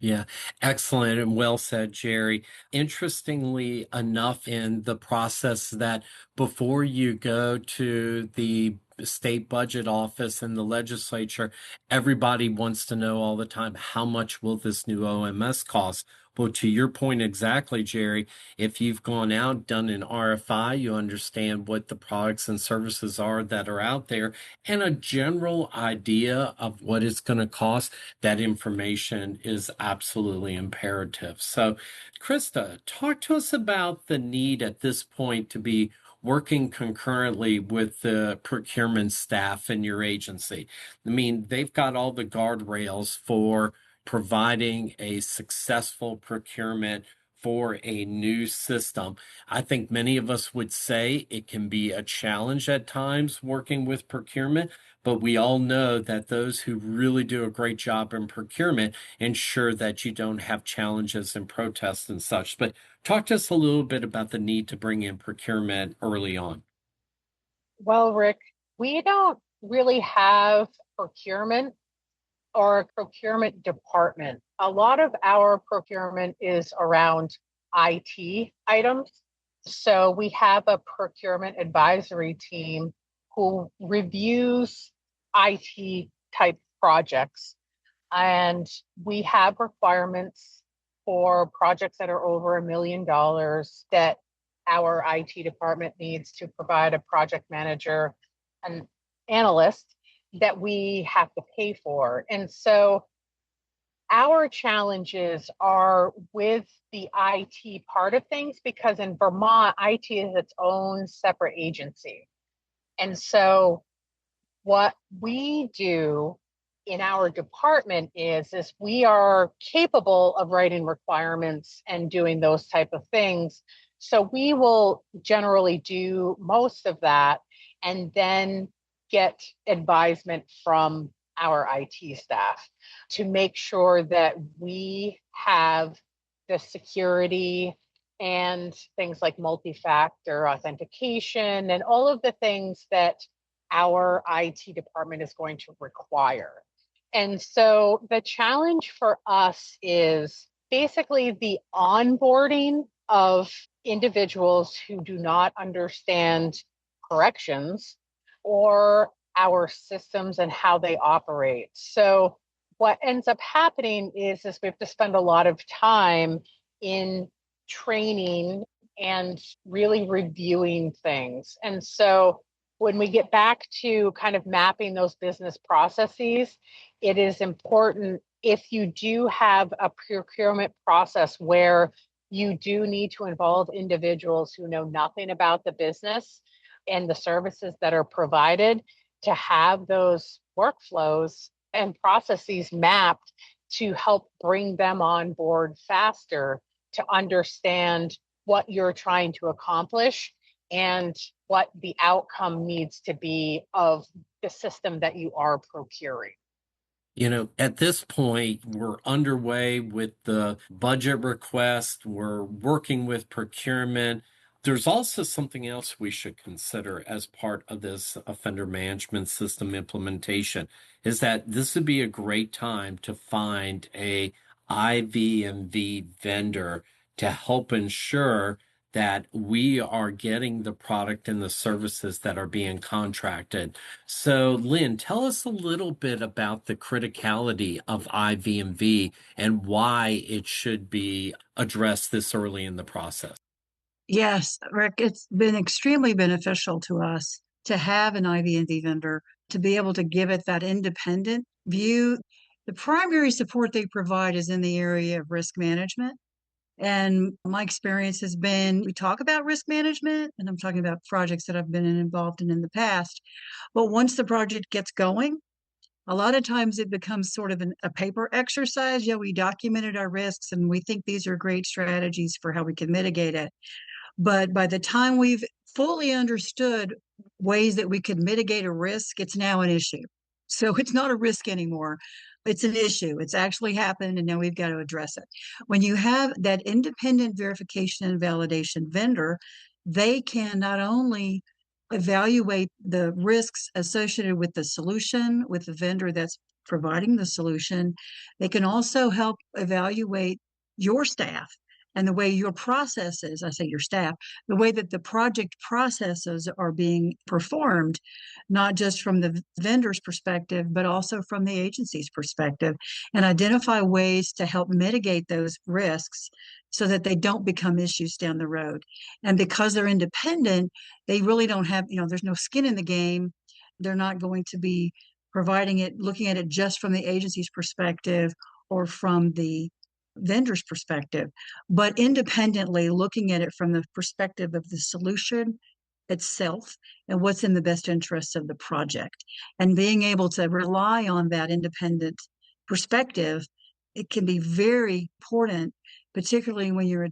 Yeah, excellent and well said, Jerry. Interestingly enough, in the process that before you go to the state budget office and the legislature, everybody wants to know all the time, how much will this new OMS cost? Well, to your point exactly, Jerry, if you've gone out, done an RFI, you understand what the products and services are that are out there and a general idea of what it's going to cost. That information is absolutely imperative. So, Chrysta, talk to us about the need at this point to be working concurrently with the procurement staff in your agency. I mean, they've got all the guardrails for providing a successful procurement for a new system. I think many of us would say it can be a challenge at times working with procurement, but we all know that those who really do a great job in procurement ensure that you don't have challenges and protests and such. But talk to us a little bit about the need to bring in procurement early on. Well, Rick, we don't really have procurement or a procurement department. A lot of our procurement is around IT items. So we have a procurement advisory team who reviews IT type projects. And we have requirements for projects that are over $1 million that our IT department needs to provide a project manager, an analyst that we have to pay for. And so our challenges are with the IT part of things, because in Vermont, IT is its own separate agency. And so what we do in our department is we are capable of writing requirements and doing those type of things. So we will generally do most of that and then get advisement from our IT staff to make sure that we have the security and things like multi-factor authentication and all of the things that our IT department is going to require. And so the challenge for us is basically the onboarding of individuals who do not understand corrections or our systems and how they operate. So what ends up happening is we have to spend a lot of time in training and really reviewing things. And so when we get back to kind of mapping those business processes, it is important, if you do have a procurement process where you do need to involve individuals who know nothing about the business and the services that are provided, to have those workflows and processes mapped to help bring them on board faster, to understand what you're trying to accomplish and what the outcome needs to be of the system that you are procuring. At this point, we're underway with the budget request. We're working with procurement. There's also something else we should consider as part of this offender management system implementation, is that this would be a great time to find a IVMV vendor to help ensure that we are getting the product and the services that are being contracted. So, Lynn, tell us a little bit about the criticality of IVMV and why it should be addressed this early in the process. Yes, Rick, it's been extremely beneficial to us to have an IVND vendor, to be able to give it that independent view. The primary support they provide is in the area of risk management. And my experience has been, we talk about risk management, and I'm talking about projects that I've been involved in the past. But once the project gets going, a lot of times it becomes sort of a paper exercise. Yeah, we documented our risks and we think these are great strategies for how we can mitigate it. But by the time we've fully understood ways that we could mitigate a risk, it's now an issue. So it's not a risk anymore. It's an issue. It's actually happened, and now we've got to address it. When you have that independent verification and validation vendor, they can not only evaluate the risks associated with the solution, with the vendor that's providing the solution, they can also help evaluate your staff and the way your processes, I say your staff, the way that the project processes are being performed, not just from the vendor's perspective, but also from the agency's perspective, and identify ways to help mitigate those risks so that they don't become issues down the road. And because they're independent, they really don't have, there's no skin in the game. They're not going to be providing it, looking at it just from the agency's perspective or from the vendor's perspective, but independently looking at it from the perspective of the solution itself and what's in the best interests of the project. And being able to rely on that independent perspective, it can be very important, particularly when you're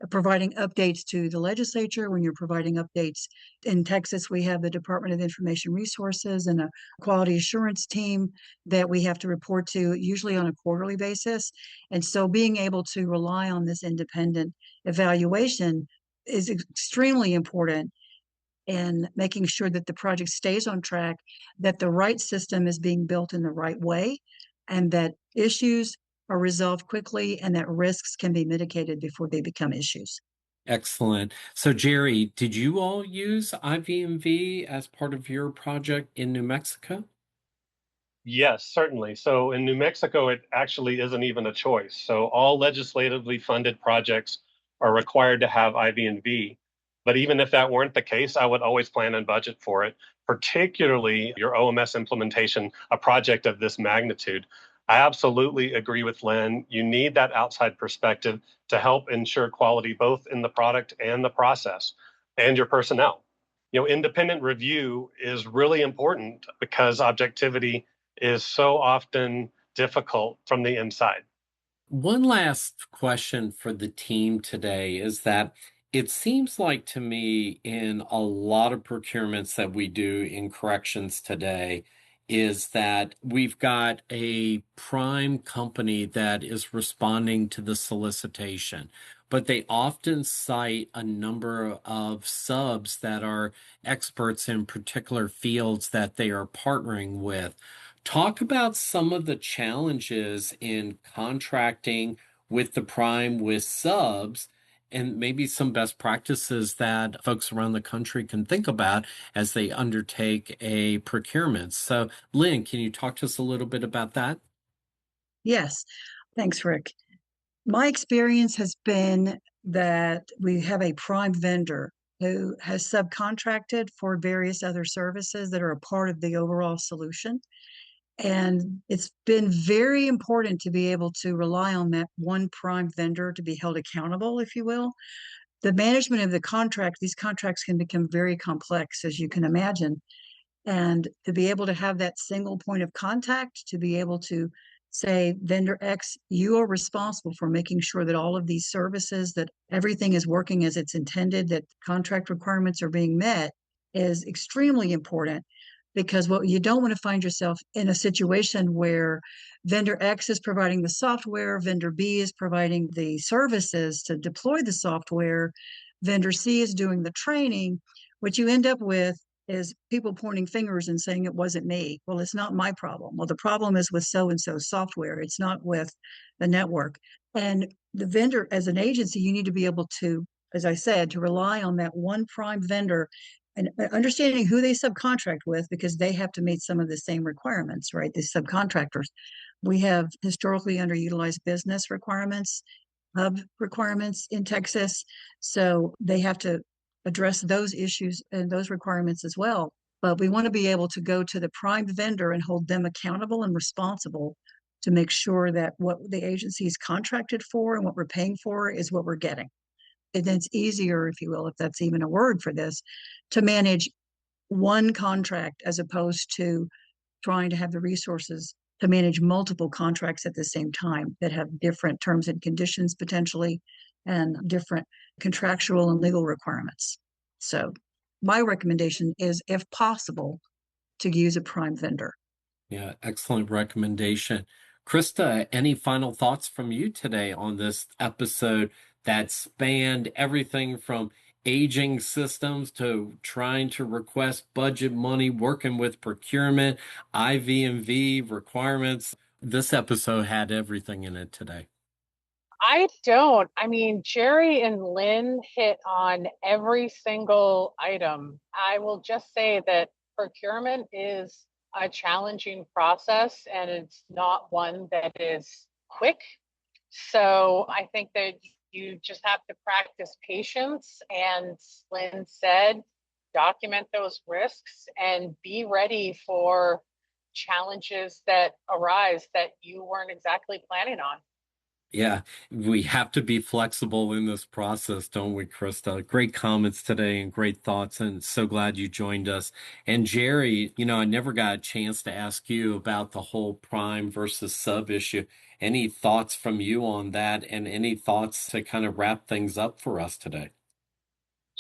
providing updates to the legislature, when you're providing updates. In Texas, we have the Department of Information Resources and a quality assurance team that we have to report to, usually on a quarterly basis. And so being able to rely on this independent evaluation is extremely important in making sure that the project stays on track, that the right system is being built in the right way, and that issues are resolved quickly and that risks can be mitigated before they become issues. Excellent. So, Jerry, did you all use IVMV as part of your project in New Mexico? Yes, certainly. So in New Mexico, it actually isn't even a choice. So all legislatively funded projects are required to have IVNV. But even if that weren't the case, I would always plan and budget for it, particularly your OMS implementation, a project of this magnitude. I absolutely agree with Lynn. You need that outside perspective to help ensure quality both in the product and the process and your personnel. Independent review is really important because objectivity is so often difficult from the inside. One last question for the team today is that it seems like to me in a lot of procurements that we do in corrections today is that we've got a prime company that is responding to the solicitation, but they often cite a number of subs that are experts in particular fields that they are partnering with. Talk about some of the challenges in contracting with the prime with subs and maybe some best practices that folks around the country can think about as they undertake a procurement. So, Lynn, can you talk to us a little bit about that? Yes. Thanks, Rick. My experience has been that we have a prime vendor who has subcontracted for various other services that are a part of the overall solution. And it's been very important to be able to rely on that one prime vendor to be held accountable, if you will. The management of the contract, these contracts can become very complex, as you can imagine. And to be able to have that single point of contact, to be able to say, vendor X, you are responsible for making sure that all of these services, that everything is working as it's intended, that contract requirements are being met, is extremely important. Because what you don't want to find yourself in a situation where vendor X is providing the software, vendor B is providing the services to deploy the software, vendor C is doing the training. What you end up with is people pointing fingers and saying it wasn't me. Well, it's not my problem. Well, the problem is with so-and-so software. It's not with the network. And the vendor, as an agency, you need to be able to, as I said, to rely on that one prime vendor and understanding who they subcontract with, because they have to meet some of the same requirements, right? The subcontractors. We have historically underutilized business requirements, hub requirements in Texas. So they have to address those issues and those requirements as well. But we want to be able to go to the prime vendor and hold them accountable and responsible to make sure that what the agency is contracted for and what we're paying for is what we're getting. And it's easier, if you will, if that's even a word for this, to manage one contract as opposed to trying to have the resources to manage multiple contracts at the same time that have different terms and conditions potentially and different contractual and legal requirements. So my recommendation is, if possible, to use a prime vendor. Yeah, excellent recommendation. Chrysta, any final thoughts from you today on this episode that spanned everything from aging systems to trying to request budget money, working with procurement, IV&V requirements? This episode had everything in it today. I don't. I mean, Jerry and Lynn hit on every single item. I will just say that procurement is a challenging process and it's not one that is quick. So I think that you just have to practice patience and, Lynn said, document those risks and be ready for challenges that arise that you weren't exactly planning on. Yeah, we have to be flexible in this process, don't we, Chrysta? Great comments today and great thoughts, and so glad you joined us. And Jerry, I never got a chance to ask you about the whole prime versus sub issue. Any thoughts from you on that, and any thoughts to kind of wrap things up for us today?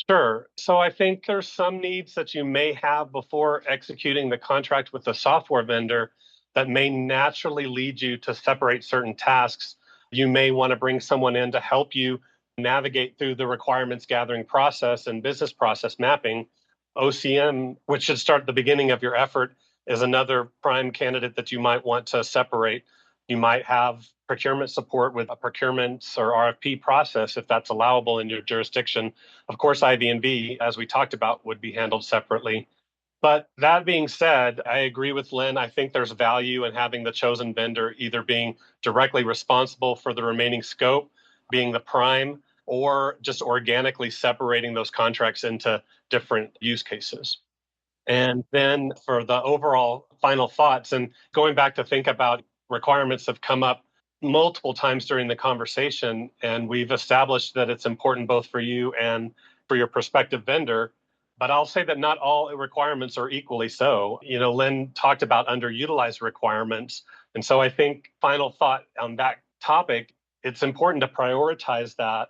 Sure. So I think there's some needs that you may have before executing the contract with the software vendor that may naturally lead you to separate certain tasks. You may want to bring someone in to help you navigate through the requirements gathering process and business process mapping. OCM, which should start at the beginning of your effort, is another prime candidate that you might want to separate. You might have procurement support with a procurement or RFP process if that's allowable in your jurisdiction. Of course, IV&V, as we talked about, would be handled separately. But that being said, I agree with Lynn. I think there's value in having the chosen vendor either being directly responsible for the remaining scope, being the prime, or just organically separating those contracts into different use cases. And then for the overall final thoughts, and going back to think about requirements have come up multiple times during the conversation, and we've established that it's important both for you and for your prospective vendor. But I'll say that not all requirements are equally so. Lynn talked about underutilized requirements. And so I think final thought on that topic, it's important to prioritize that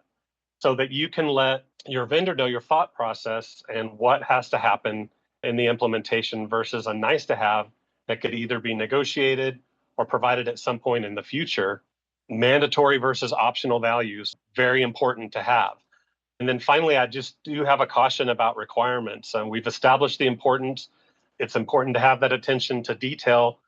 so that you can let your vendor know your thought process and what has to happen in the implementation versus a nice to have that could either be negotiated or provided at some point in the future. Mandatory versus optional values, very important to have. And then finally, I just do have a caution about requirements. We've established the importance. It's important to have that attention to detail,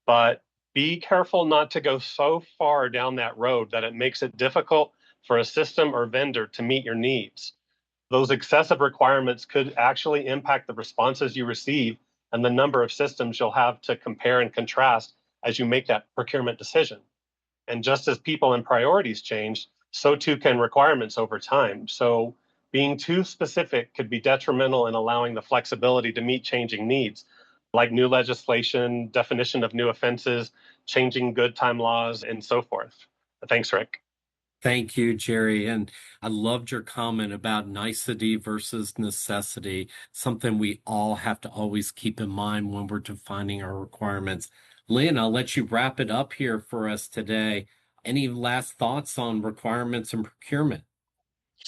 but be careful not to go so far down that road that it makes it difficult for a system or vendor to meet your needs. Those excessive requirements could actually impact the responses you receive and the number of systems you'll have to compare and contrast as you make that procurement decision. And just as people and priorities change, so too can requirements over time. So being too specific could be detrimental in allowing the flexibility to meet changing needs, like new legislation, definition of new offenses, changing good time laws, and so forth. Thanks, Rick. Thank you, Jerry. And I loved your comment about nicety versus necessity, something we all have to always keep in mind when we're defining our requirements. Lynn, I'll let you wrap it up here for us today. Any last thoughts on requirements and procurement?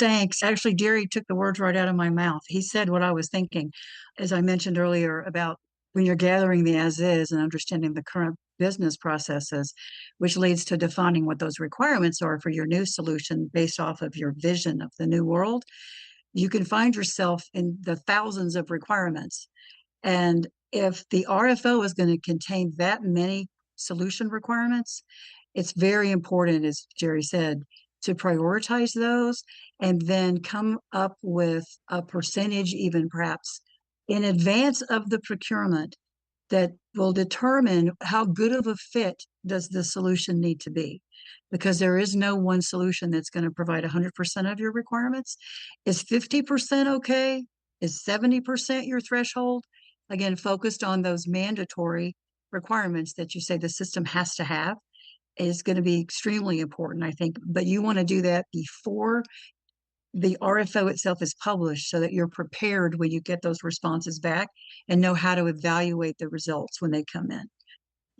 Thanks. Actually, Jerry took the words right out of my mouth. He said what I was thinking, as I mentioned earlier, about when you're gathering the as is and understanding the current business processes, which leads to defining what those requirements are for your new solution based off of your vision of the new world. You can find yourself in the thousands of requirements. And if the RFO is going to contain that many solution requirements, it's very important, as Jerry said, to prioritize those and then come up with a percentage, even perhaps in advance of the procurement, that will determine how good of a fit does the solution need to be. Because there is no one solution that's going to provide 100% of your requirements. Is 50% okay? Is 70% your threshold? Again, focused on those mandatory requirements that you say the system has to have is going to be extremely important, I think. But you want to do that before the RFO itself is published so that you're prepared when you get those responses back and know how to evaluate the results when they come in.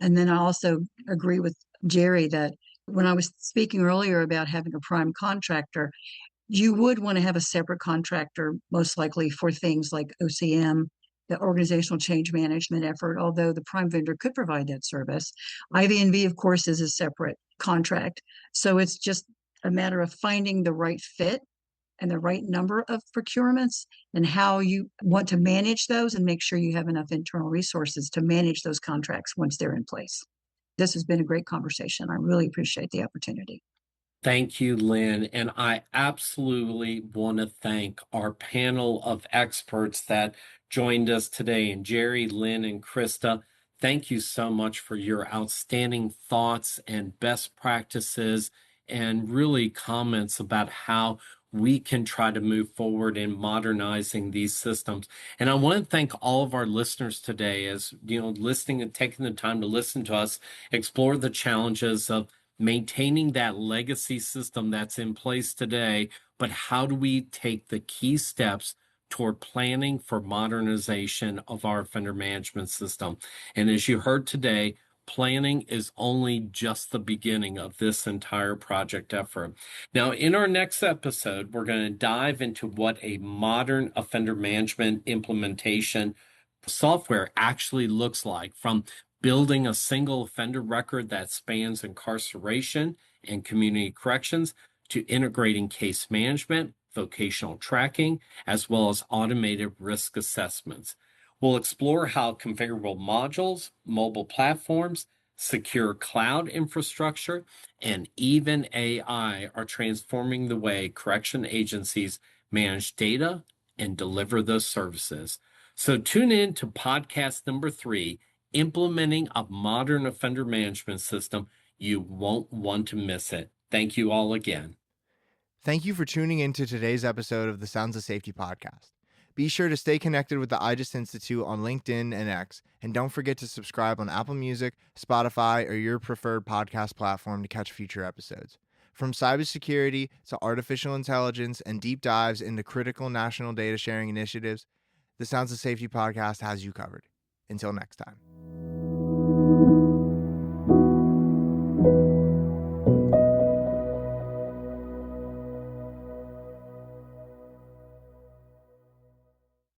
And then I also agree with Jerry that when I was speaking earlier about having a prime contractor, you would want to have a separate contractor, most likely for things like OCM, the organizational change management effort, although the prime vendor could provide that service. IV&V, of course, is a separate contract. So it's just a matter of finding the right fit and the right number of procurements and how you want to manage those and make sure you have enough internal resources to manage those contracts once they're in place. This has been a great conversation. I really appreciate the opportunity. Thank you, Lynn. And I absolutely want to thank our panel of experts that joined us today. And Jerry, Lynn, and Chrysta, thank you so much for your outstanding thoughts and best practices and really comments about how we can try to move forward in modernizing these systems. And I want to thank all of our listeners today as, listening and taking the time to listen to us explore the challenges of maintaining that legacy system that's in place today, but how do we take the key steps toward planning for modernization of our vendor management system? And as you heard today, planning is only just the beginning of this entire project effort. Now, in our next episode, we're going to dive into what a modern offender management implementation software actually looks like, from building a single offender record that spans incarceration and community corrections to integrating case management, vocational tracking, as well as automated risk assessments. We'll explore how configurable modules, mobile platforms, secure cloud infrastructure, and even AI are transforming the way correction agencies manage data and deliver those services. So tune in to podcast number 3, Implementing a Modern Offender Management System. You won't want to miss it. Thank you all again. Thank you for tuning in to today's episode of the Sounds of Safety podcast. Be sure to stay connected with the IJIS Institute on LinkedIn and X, and don't forget to subscribe on Apple Music, Spotify, or your preferred podcast platform to catch future episodes. From cybersecurity to artificial intelligence and deep dives into critical national data sharing initiatives, the Sounds of Safety podcast has you covered. Until next time.